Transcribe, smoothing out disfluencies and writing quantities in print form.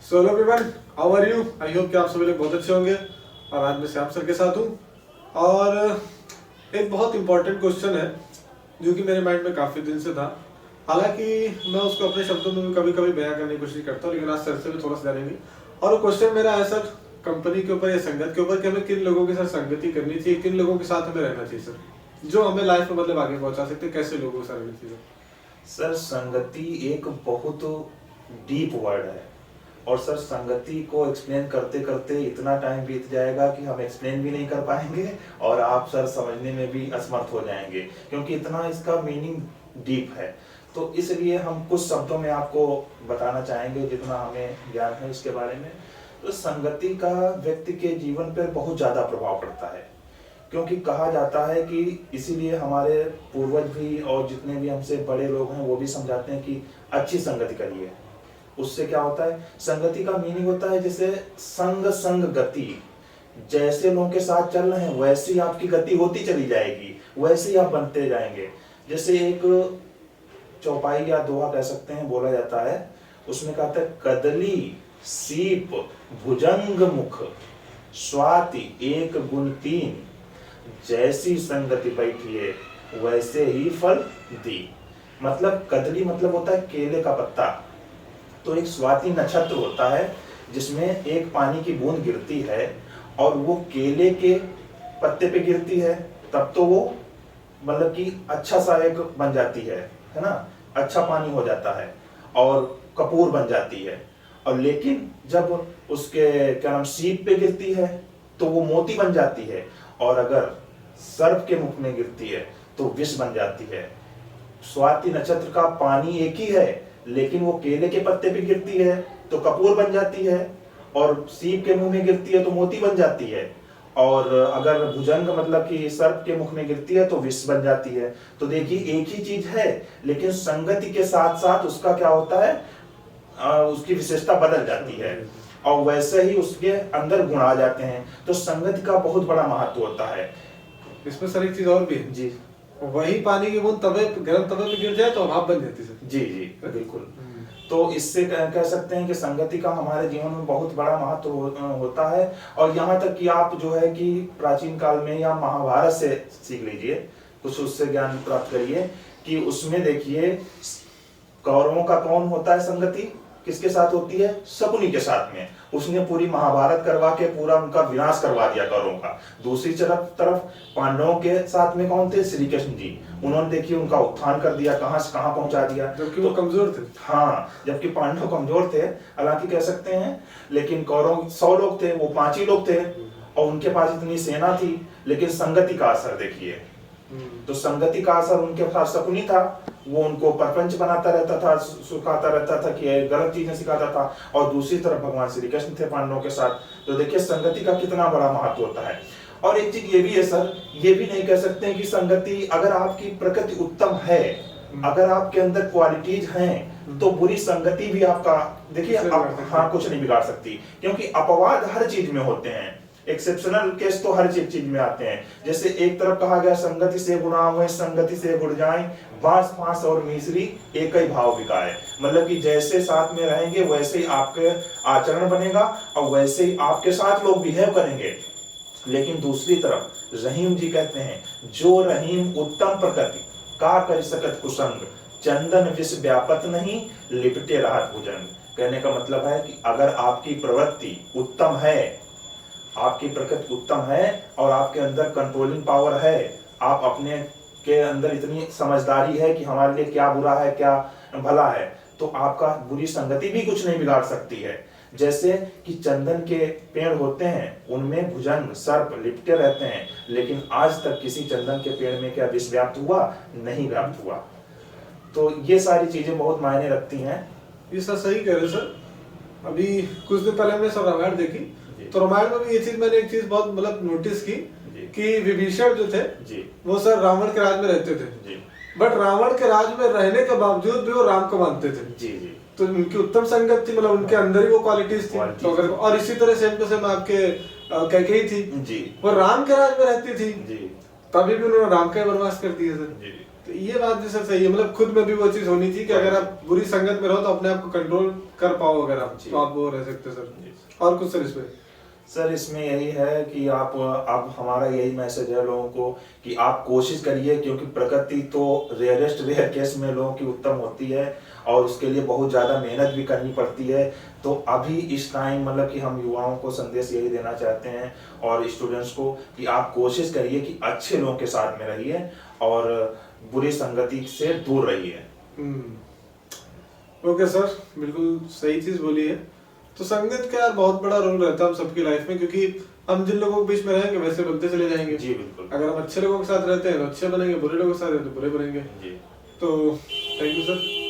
So hello everyone, how are you? I hope कि आप सभी लोग बहुत अच्छे होंगे। और आज मैं श्याम सर के साथ हूँ और एक बहुत इंपॉर्टेंट क्वेश्चन है जो कि मेरे माइंड में काफ़ी दिन से था। हालांकि मैं उसको अपने शब्दों में भी कभी कभी बयां करने की कोशिश करता हूँ, लेकिन आज सर से भी थोड़ा सा जानेंगे। और वो क्वेश्चन मेरा है सर, कंपनी के ऊपर या संगत के ऊपर कि हमें किन लोगों के साथ संगति करनी चाहिए, किन लोगों के साथ हमें रहना चाहिए सर, जो हमें लाइफ में मतलब आगे पहुंचा सकते, कैसे लोगों के साथ रहना चाहिए सर? संगति एक बहुत डीप वर्ड है और सर संगति को एक्सप्लेन करते करते इतना टाइम बीत जाएगा कि हम एक्सप्लेन भी नहीं कर पाएंगे और आप सर समझने में भी असमर्थ हो जाएंगे, क्योंकि इतना इसका मीनिंग डीप है। तो इसलिए हम कुछ शब्दों में आपको बताना चाहेंगे जितना हमें ज्ञान है इसके बारे में। तो संगति का व्यक्ति के जीवन पर बहुत ज़्यादा प्रभाव पड़ता है, क्योंकि कहा जाता है कि इसीलिए हमारे पूर्वज भी और जितने भी हमसे बड़े लोग हैं वो भी समझाते हैं कि अच्छी संगति करिए। उससे क्या होता है, संगति का मीनिंग होता है जैसे संग गति। जैसे लोगों के साथ चल रहे हैं वैसे ही आपकी गति होती चली जाएगी, वैसे ही आप बनते जाएंगे। जैसे एक चौपाई या दोहा कह सकते हैं, बोला जाता है, उसमें कहता है कदली सीप भुजंग मुख स्वाति एक गुण तीन, जैसी संगति बैठिए वैसे ही फल दी। मतलब कदली मतलब होता है केले का पत्ता। तो एक स्वाति नक्षत्र होता है जिसमें एक पानी की बूंद गिरती है और वो केले के पत्ते पे गिरती है, तब तो वो मतलब कि अच्छा सा एक बन जाती है ना, अच्छा पानी हो जाता है और कपूर बन जाती है। और लेकिन जब उसके क्या नाम सीप पे गिरती है तो वो मोती बन जाती है, और अगर सर्प के मुख में गिरती है तो विष बन जाती है। स्वाति नक्षत्र का पानी एक ही है, लेकिन वो केले के पत्ते पे गिरती है तो कपूर बन जाती है, और सीप के मुंह में गिरती है तो मोती बन जाती है, और अगर भुजंग मतलब कि सर्प के मुख में गिरती है तो विष बन जाती है। तो देखिए एक ही चीज है, लेकिन संगति के साथ साथ उसका क्या होता है, उसकी विशेषता बदल जाती है और वैसे ही उसके अंदर गुण आ जाते हैं। तो संगति का बहुत बड़ा महत्व होता है। इसमें सर एक चीज और भी है जी, वही पानी की बूंद तवे गर्म तवे पे गिर जाए तो भाप बन जाती है। जी जी बिल्कुल। तो इससे कह सकते हैं कि संगति का हमारे जीवन में बहुत बड़ा महत्व होता है। और यहाँ तक कि आप जो है कि प्राचीन काल में या महाभारत से सीख लीजिए, कुछ उससे ज्ञान प्राप्त करिए कि उसमें देखिए कौरवों का कौन होता है संगति, किसके साथ होती है, शकुनी के साथ में। उसने पूरी महाभारत करवा के पूरा उनका विनाश करवा दिया कौरवों का। दूसरी तरफ पांडवों के साथ में कौन थे, श्री कृष्ण जी। उन्होंने देखिए उनका उत्थान कर दिया, कहां से कहां पहुंचा दिया, जबकि वो कमजोर थे। हाँ, जबकि पांडव कमजोर थे, हालांकि कह सकते हैं, लेकिन कौरव 100 लोग थे, वो 5 ही लोग थे और उनके पास इतनी सेना थी। लेकिन संगति का असर देखिए, तो संगति का असर उनके पास शकुनी था, वो उनको परपंच बनाता रहता था, सुखाता रहता था कि गलत चीजें सिखाता था। और दूसरी तरफ भगवान श्री कृष्ण थे पांडवों के साथ। तो देखिए संगति का कितना बड़ा महत्व होता है। और एक चीज ये भी है सर, ये भी नहीं कह सकते कि संगति, अगर आपकी प्रकृति उत्तम है, अगर आपके अंदर क्वालिटीज हैं, तो बुरी संगति भी आपका देखिए हाँ कुछ नहीं बिगाड़ सकती, क्योंकि अपवाद हर चीज में होते हैं। एक्सेप्शनल केस तो हर चीज में आते हैं। जैसे एक तरफ कहा गया संगति से गुणा हुए संगति से गुड़ जाए, बांस फांस और मिश्री एक ही भाव बिकाए। मतलब कि जैसे साथ में रहेंगे वैसे ही आपके आचरण बनेगा और वैसे ही आपके साथ लोग बिहेव करेंगे। लेकिन दूसरी तरफ रहीम जी कहते हैं, जो रहीम उत्तम प्रकृति का कर सकत कुसंग, चंदन विष व्यापत नहीं लिपटे राहत भुजंग। कहने का मतलब है कि अगर आपकी प्रवृत्ति उत्तम है, आपकी प्रकृति उत्तम है और आपके अंदर कंट्रोलिंग पावर है, आप अपने के अंदर इतनी समझदारी है कि हमारे लिए क्या बुरा है क्या भला है, तो आपका बुरी संगति भी कुछ नहीं बिगाड़ सकती है। जैसे कि चंदन के पेड़ होते हैं, उनमें भुजंग सर्प लिपटे रहते हैं, लेकिन आज तक किसी चंदन के पेड़ में क्या विष व्याप्त हुआ, नहीं व्याप्त हुआ। तो ये सारी चीजें बहुत मायने रखती हैं। ये सर सही कह रहे सर। अभी कुछ दिन पहले हमने सर रामायण देखी, तो रामायण में भी ये चीज मैंने एक चीज बहुत मतलब नोटिस की कि विभीषण जो थे वो सर रावण के राज में रहते थे, बट रावण के राज में रहने के बावजूद भी वो राम को मानते थे। जी जी। तो उनकी उत्तम संगत थी, मतलब उनके अंदर ही वो क्वालिटीज थी। तो अगर और इसी तरह सेम टू सेम आपके कैकेयी थी जी, वो राम के राज में रहती थी जी, तभी भी उन्होंने राम का वनवास कर दिया सर। तो ये बात भी सर सही है, मतलब खुद में भी वो चीज होनी चाहिए कि अगर आप बुरी संगत में रहो तो अपने आप को कंट्रोल कर पाओ, अगर आप तो आप वो रह सकते सर। और कुछ सर इसमें? सर इसमें यही है कि आप अब हमारा यही मैसेज है लोगों को कि आप कोशिश करिए, क्योंकि प्रगति तो रेयर केस में लोगों की उत्तम होती है और उसके लिए बहुत ज़्यादा मेहनत भी करनी पड़ती है। तो अभी इस टाइम मतलब कि हम युवाओं को संदेश यही देना चाहते हैं और स्टूडेंट्स को कि आप कोशिश करिए कि अच्छे लोगों के साथ में रहिए और बुरी संगति से दूर रहिए। ओके सर, बिल्कुल सही चीज बोली है। तो संगत का यार बहुत बड़ा रोल रहता है हम सबकी लाइफ में, क्योंकि हम जिन लोगों के बीच में रहेंगे वैसे बनते चले जाएंगे। जी बिल्कुल। अगर हम अच्छे लोगों के साथ रहते हैं तो अच्छे बनेंगे, बुरे लोगों के साथ रहते हैं तो बुरे बनेंगे। जी। तो थैंक यू सर।